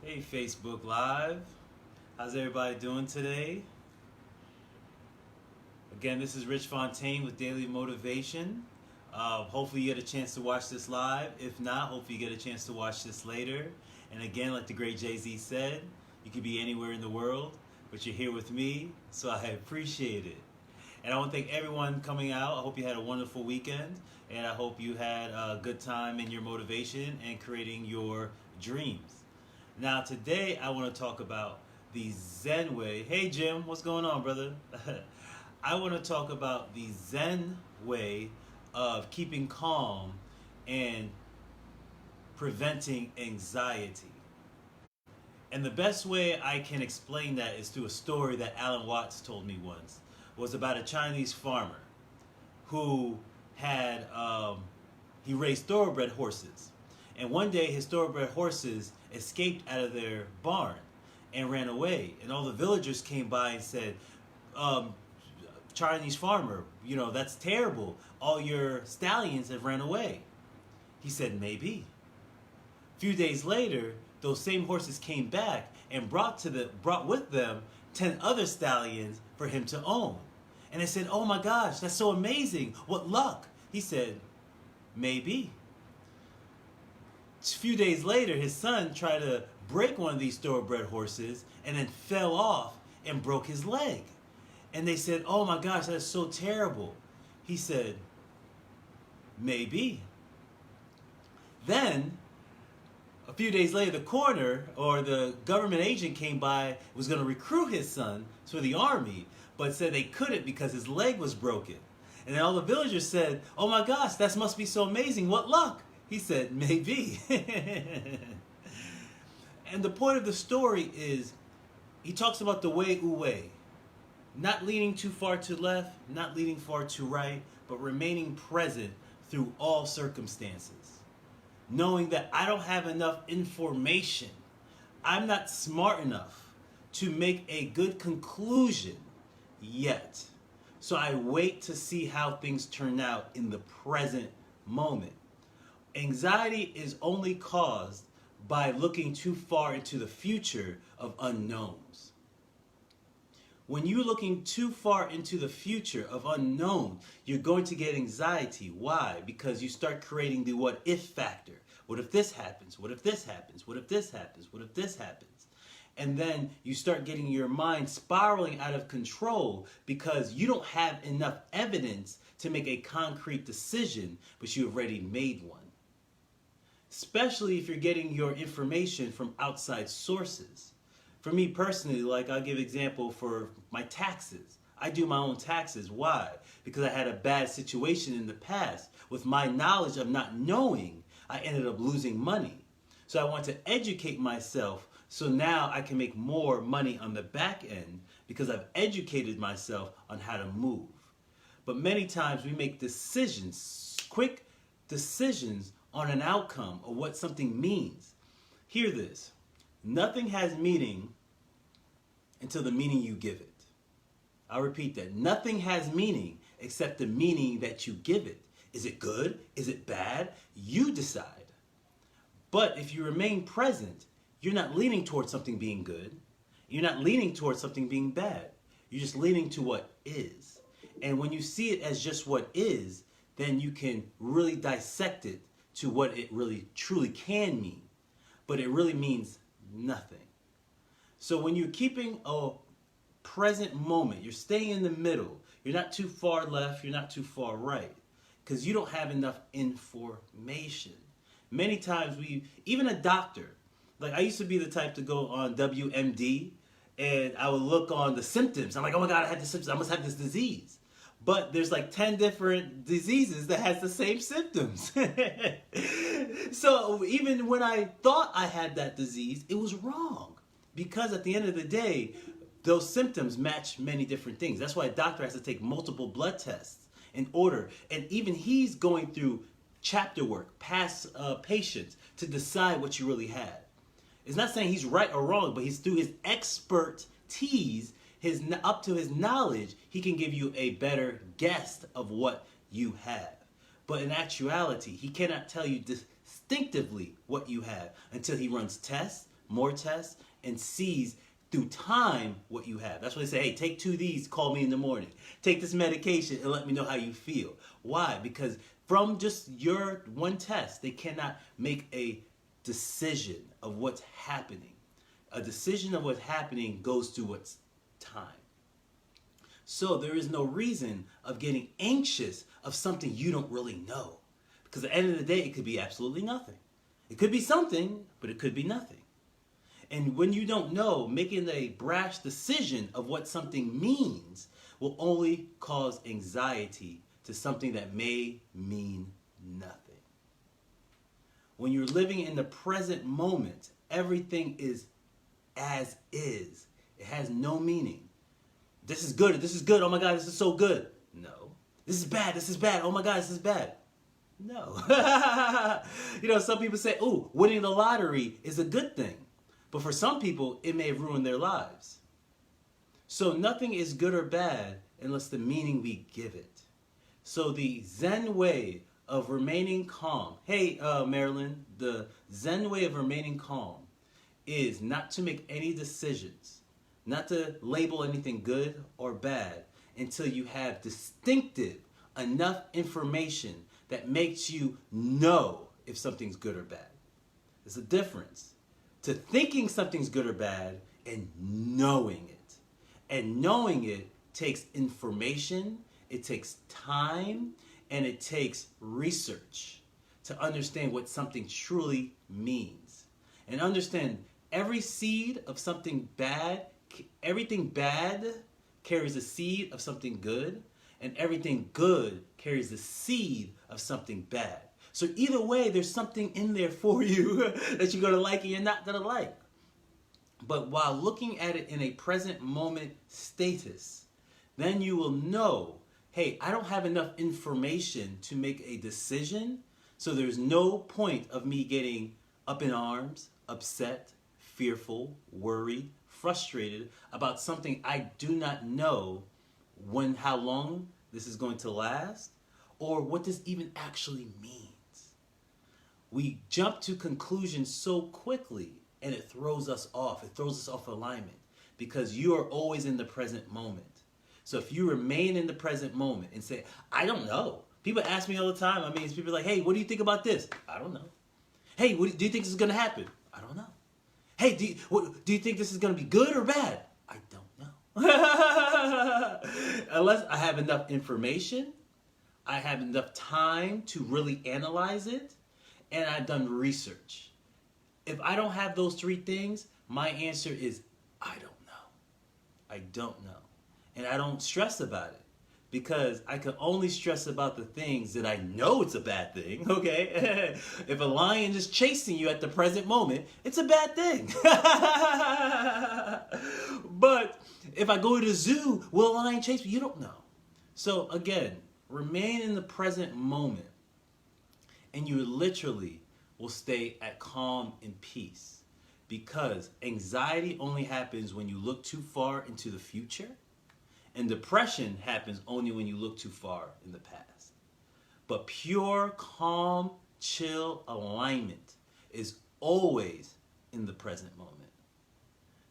Hey Facebook Live, how's everybody doing today? Again, this is Rich Fontaine with Daily Motivation. Hopefully you get a chance to watch this live. If not, hopefully you get a chance to watch this later. And again, like the great Jay-Z said, you could be anywhere in the world, but you're here with me, so I appreciate it. And I want to thank everyone coming out. I hope you had a wonderful weekend, and I hope you had a good time in your motivation and creating your dreams. Now today I want to talk about the Zen way. Hey Jim, what's going on, brother? I want to talk about the Zen way of keeping calm and preventing anxiety. And the best way I can explain that is through a story that Alan Watts told me once. It was about a Chinese farmer who had he raised thoroughbred horses. And one day his thoroughbred horses escaped out of their barn and ran away. And all the villagers came by and said, Chinese farmer, that's terrible. All your stallions have ran away. He said, maybe. A few days later, those same horses came back and brought with them 10 other stallions for him to own. And they said, oh my gosh, that's so amazing. What luck. He said, maybe. A few days later, his son tried to break one of these thoroughbred horses and then fell off and broke his leg. And they said, oh my gosh, that's so terrible. He said, maybe. Then, a few days later, the coroner or the government agent came by, was going to recruit his son for the army, but said they couldn't because his leg was broken. And then all the villagers said, oh my gosh, that must be so amazing. What luck. He said, maybe. And the point of the story is, he talks about the way wu-wei. Not leaning too far to left, not leaning far to right, but remaining present through all circumstances. Knowing that I don't have enough information. I'm not smart enough to make a good conclusion yet. So I wait to see how things turn out in the present moment. Anxiety is only caused by looking too far into the future of unknowns. When you're looking too far into the future of unknown, you're going to get anxiety. Why? Because you start creating the what if factor. What if this happens? What if this happens? What if this happens? What if this happens? And then you start getting your mind spiraling out of control because you don't have enough evidence to make a concrete decision, but you have already made one. Especially if you're getting your information from outside sources. For me personally, I'll give example for my taxes. I do my own taxes. Why? Because I had a bad situation in the past. With my knowledge of not knowing, I ended up losing money. So I want to educate myself so now I can make more money on the back end because I've educated myself on how to move. But many times we make decisions, quick decisions on an outcome or what something means. Hear this. Nothing has meaning until the meaning you give it. I'll repeat that. Nothing has meaning except the meaning that you give it. Is it good? Is it bad? You decide. But if you remain present, you're not leaning towards something being good. You're not leaning towards something being bad. You're just leaning to what is. And when you see it as just what is, then you can really dissect it to what it really truly can mean. But it really means nothing. So when you're keeping a present moment, you're staying in the middle. You're not too far left, you're not too far right. Because you don't have enough information. Many times even a doctor, I used to be the type to go on WMD and I would look on the symptoms. I'm like, oh my God, I had the symptoms, I must have this disease. But there's 10 different diseases that has the same symptoms. So even when I thought I had that disease, it was wrong. Because at the end of the day, those symptoms match many different things. That's why a doctor has to take multiple blood tests in order. And even he's going through chapter work, past patients, to decide what you really had. It's not saying he's right or wrong, but he's through his expertise, up to his knowledge, he can give you a better guess of what you have. But in actuality, he cannot tell you distinctively what you have until he runs tests, more tests, and sees through time what you have. That's why they say, hey, take 2 of these, call me in the morning. Take this medication and let me know how you feel. Why? Because from just your one test, they cannot make a decision of what's happening. A decision of what's happening goes through what's time. So there is no reason of getting anxious of something you don't really know. Because at the end of the day, it could be absolutely nothing. It could be something, but it could be nothing. And when you don't know, making a brash decision of what something means will only cause anxiety to something that may mean nothing. When you're living in the present moment, everything is as is. It has no meaning. This is good. This is good. Oh my God, this is so good. No. This is bad. This is bad. Oh my God, this is bad. No. Some people say, oh, winning the lottery is a good thing. But for some people, it may have ruined their lives. So nothing is good or bad unless the meaning we give it. So the Zen way of remaining calm. Hey, Marilyn, the Zen way of remaining calm is not to make any decisions, not to label anything good or bad until you have distinctive enough information that makes you know if something's good or bad. There's a difference to thinking something's good or bad and knowing it. And knowing it takes information, it takes time, and it takes research to understand what something truly means. And understand every seed of something bad, everything bad carries a seed of something good, and everything good carries the seed of something bad. So either way, there's something in there for you that you're going to like and you're not going to like. But while looking at it in a present moment status, then you will know, hey, I don't have enough information to make a decision, so there's no point of me getting up in arms, upset, fearful, worried, frustrated about something I do not know how long this is going to last, or what this even actually means. We jump to conclusions so quickly, and it throws us off. It throws us off alignment because you are always in the present moment. So if you remain in the present moment and say, I don't know. People ask me all the time. People are like, hey, what do you think about this? I don't know. Hey, do you think this is going to happen? I don't know. Hey, do you think this is going to be good or bad? I don't know. Unless I have enough information, I have enough time to really analyze it, and I've done research. If I don't have those 3 things, my answer is, I don't know. I don't know. And I don't stress about it because I can only stress about the things that I know it's a bad thing, okay? If a lion is chasing you at the present moment, it's a bad thing. But if I go to the zoo, will a lion chase me? You don't know. So again, remain in the present moment and you literally will stay at calm and peace, because anxiety only happens when you look too far into the future, and depression happens only when you look too far in the past. But pure, calm, chill alignment is always in the present moment.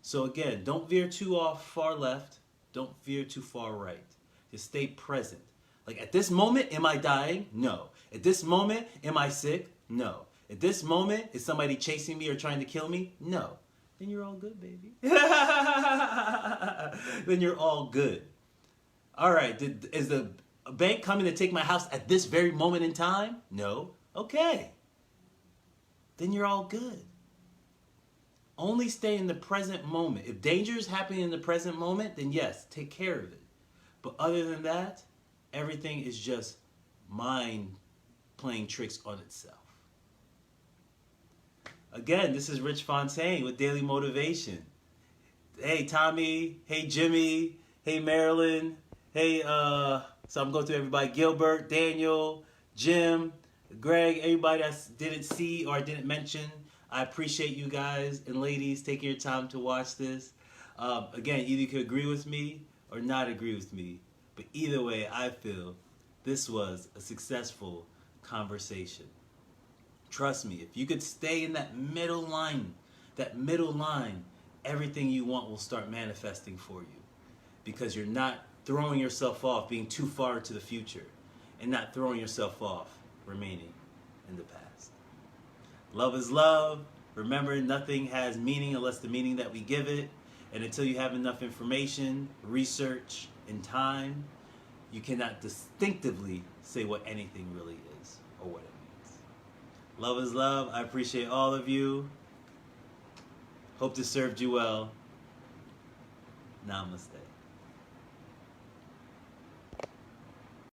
So again, don't veer too far left, don't veer too far right. Just stay present. Like at this moment, am I dying? No. At this moment, am I sick? No. At this moment, is somebody chasing me or trying to kill me? No. Then you're all good, baby. Then you're all good. All right, is the bank coming to take my house at this very moment in time? No. Okay. Then you're all good. Only stay in the present moment. If danger is happening in the present moment, then yes, take care of it. But other than that, everything is just mind playing tricks on itself. Again, this is Rich Fontaine with Daily Motivation. Hey, Tommy. Hey, Jimmy. Hey, Marilyn. Hey, so I'm going through everybody. Gilbert, Daniel, Jim, Greg, everybody I didn't see or I didn't mention. I appreciate you guys and ladies taking your time to watch this. Again, either you could agree with me or not agree with me. But either way, I feel this was a successful conversation. Trust me, if you could stay in that middle line that middle line, everything you want will start manifesting for you. Because you're not throwing yourself off, being too far into the future, and not throwing yourself off, remaining in the past. Love is love. Remember, nothing has meaning unless the meaning that we give it. And until you have enough information, research, and time, you cannot distinctively say what anything really is or what it means. Love is love. I appreciate all of you. Hope this served you well. Namaste.